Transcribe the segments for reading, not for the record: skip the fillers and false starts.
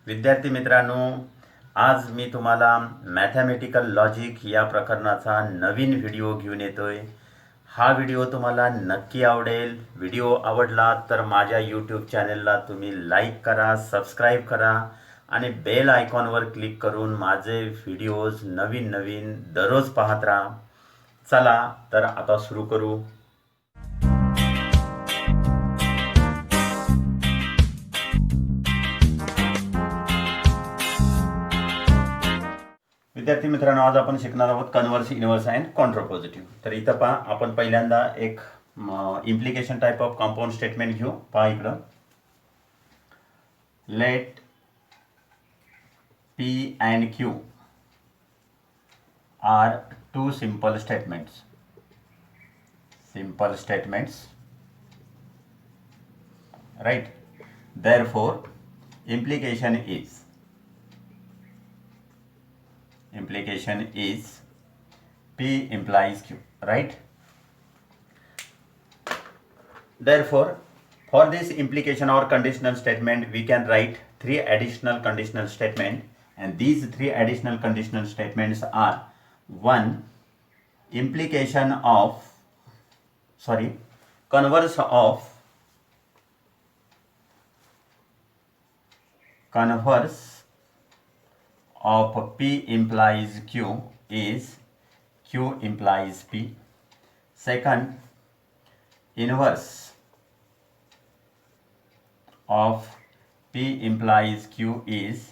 विद्यार्थी मित्रांनो, आज मी तुम्हाला मॅथमॅटिकल लॉजिक या प्रकरणाचा नवीन व्हिडिओ घेऊन येतोय. हा व्हिडिओ तुम्हाला नक्की आवडेल. व्हिडिओ आवडला तर माझ्या यूट्यूब चॅनलला तुम्ही लाईक करा, सबस्क्राईब करा आणि बेल आयकॉनवर क्लिक करून माझे व्हिडिओज नवीन नवीन दररोज पाहत राहा. चला तर आता सुरू करू. विद्यार्थी मित्रांनो, आज आपण शिकणार आहोत कन्व्हर्स, इनव्हर्स अँड कॉन्ट्रापॉझिटिव्ह. तर इथं पहा, आपण पहिल्यांदा एक implication type of compound statement घेऊ. पहा इकडं, late P and Q are two simple statements. Simple statements, right? Therefore, implication is P implies Q, right? Therefore, for this implication or conditional statement, we can write three additional conditional statements, and these three additional conditional statements are: one, implication of converse of P implies Q is Q implies P. Second, inverse of P implies Q is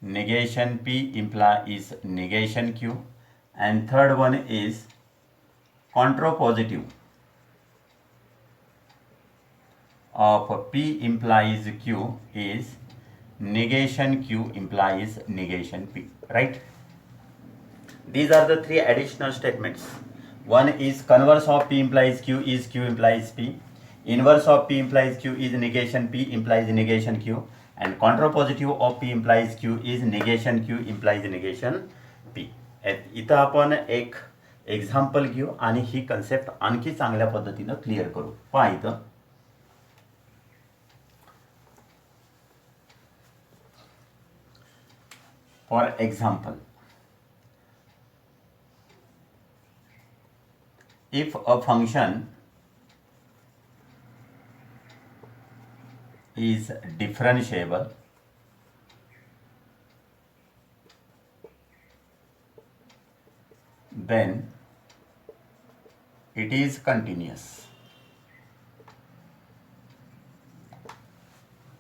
negation P implies negation Q. And third one is contrapositive of P implies Q is negation Q implies negation P, right? These are the three additional statements. One is converse of P implies Q is Q implies P. Inverse of P implies Q is negation P implies negation Q. And contrapositive of P implies Q is negation Q implies negation P. इथं आपण एक example घेऊ आणि ही concept आणखी चांगल्या पद्धतीनं clear करू. पहा इथं, for example, if a function is differentiable, then it is continuous.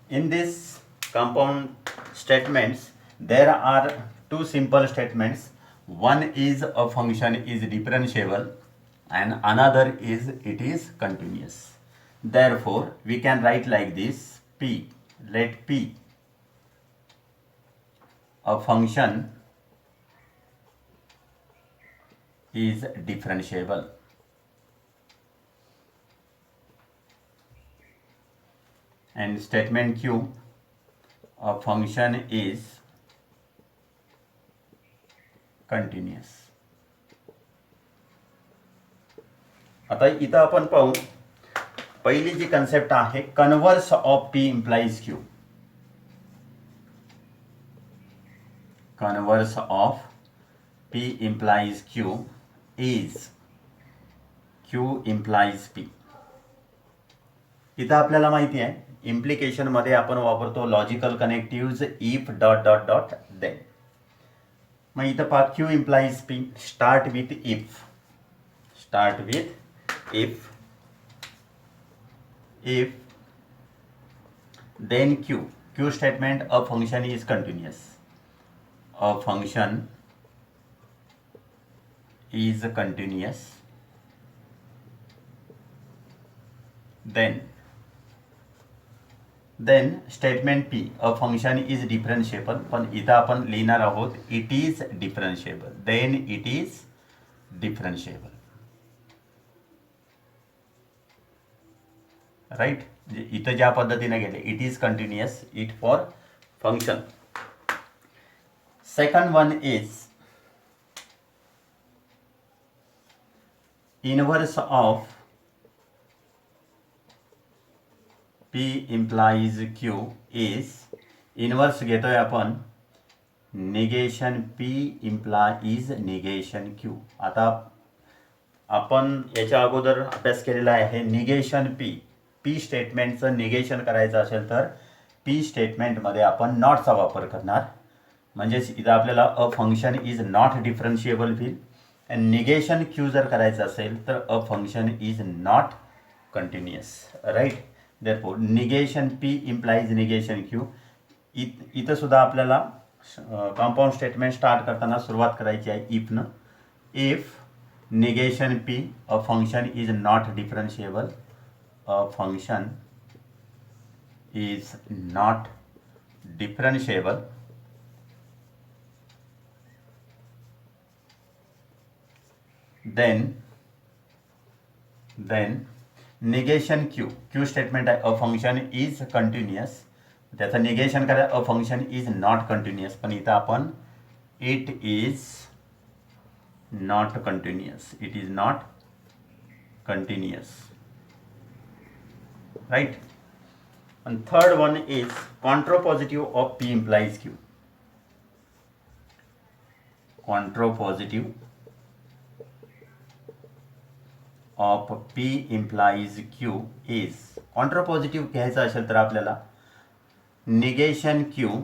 In this compound statements, there are two simple statements. One is a function is differentiable and another is it is continuous. Therefore, we can write like this: P, let P, a function is differentiable. And statement Q, a function is continuous. आता इथं आपण पाहू, पहिली जी concept आहे converse of P implies Q. Converse of P implies Q is Q implies P. इथं आपल्याला माहिती आहे, इम्प्लिकेशन मध्ये आपण वापरतो logical connectives if dot dot dot then. मग इथं पहा, Q implies P, start with if. If then Q statement, a function is continuous. A function is continuous. Then statement P, a function is differentiable. पण इथं आपण लिहिणार आहोत it is differentiable. Then it is differentiable. Right, इथं ज्या पद्धतीने गेले, it is continuous, it for function. Second one is inverse of P implies Q is inverse घेतोय आपण, negation P implies negation Q. आता आपण याच्या अगोदर अभ्यास केलेला आहे. निगेशन पी स्टेटमेंटचं निगेशन करायचं असेल तर पी स्टेटमेंटमध्ये आपण नॉटचा वापर करणार. म्हणजेच इथं आपल्याला a function is not differentiable व्हील. अँड निगेशन क्यू जर करायचं असेल तर a function is not continuous. Right. Therefore negation P implies negation Q. इथं सुद्धा आपल्याला कंपाऊंड स्टेटमेंट स्टार्ट करताना सुरुवात करायची आहे इफनं. If negation p, a function is not differentiable, a function is not differentiable, then negation q statement आहे, a function is continuous. त्याचं निगेशन करा, a function is not continuous. पण इथं आपण it is not continuous, it is not continuous, right? And third one is contrapositive of p implies q. Contrapositive of p implies q is, contrapositive घ्यायचं असेल तर आपल्याला negation q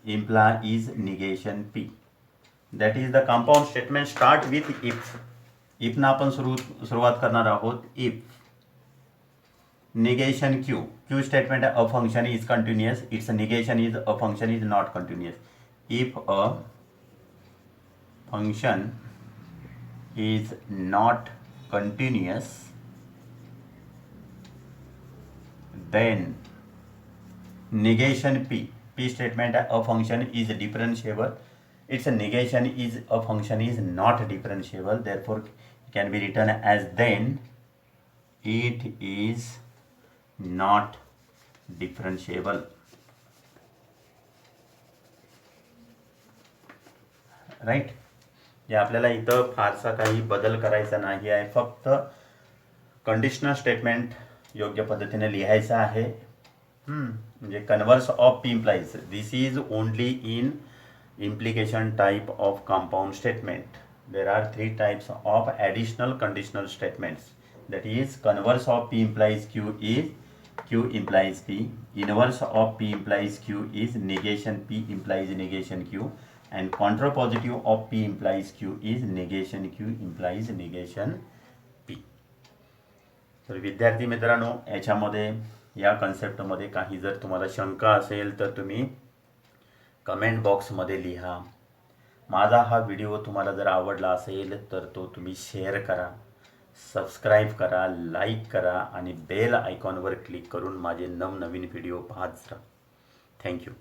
implies negation p. That is the compound statement start with if. if ना आपण सुरुवात करणार आहोत. if negation q statement a function is continuous, its negation is a function is not continuous. if a function is not continuous, then negation p statement a function is differentiable, its negation is a function is not differentiable, therefore it can be written as then it is not differentiable. Right. हे आपल्याला इथं फारसा काही बदल करायचा नाही आहे, फक्त कंडिशनल स्टेटमेंट योग्य पद्धतीने लिहायचं आहे. म्हणजे converse of P implies, this is only in implication type of compound statement. There are three types of additional conditional statements. That is, converse of p implies q is q implies p. Inverse of p implies q is negation p implies negation q. And contrapositive of p implies q is negation q implies negation p. तर विद्यार्थी मित्रांनो, याच्यामध्ये या कन्सेप्टमध्ये काही जर तुम्हाला शंका असेल तर तुम्ही कमेंट बॉक्समध्ये लिहा. माझा हा व्हिडिओ तुम्हाला जर आवडला असेल तर तो तुम्ही शेअर करा, सबस्क्राईब करा, लाईक करा आणि बेल आयकॉनवर क्लिक करून माझे नवनवीन व्हिडिओ पाहत राहा. थँक्यू.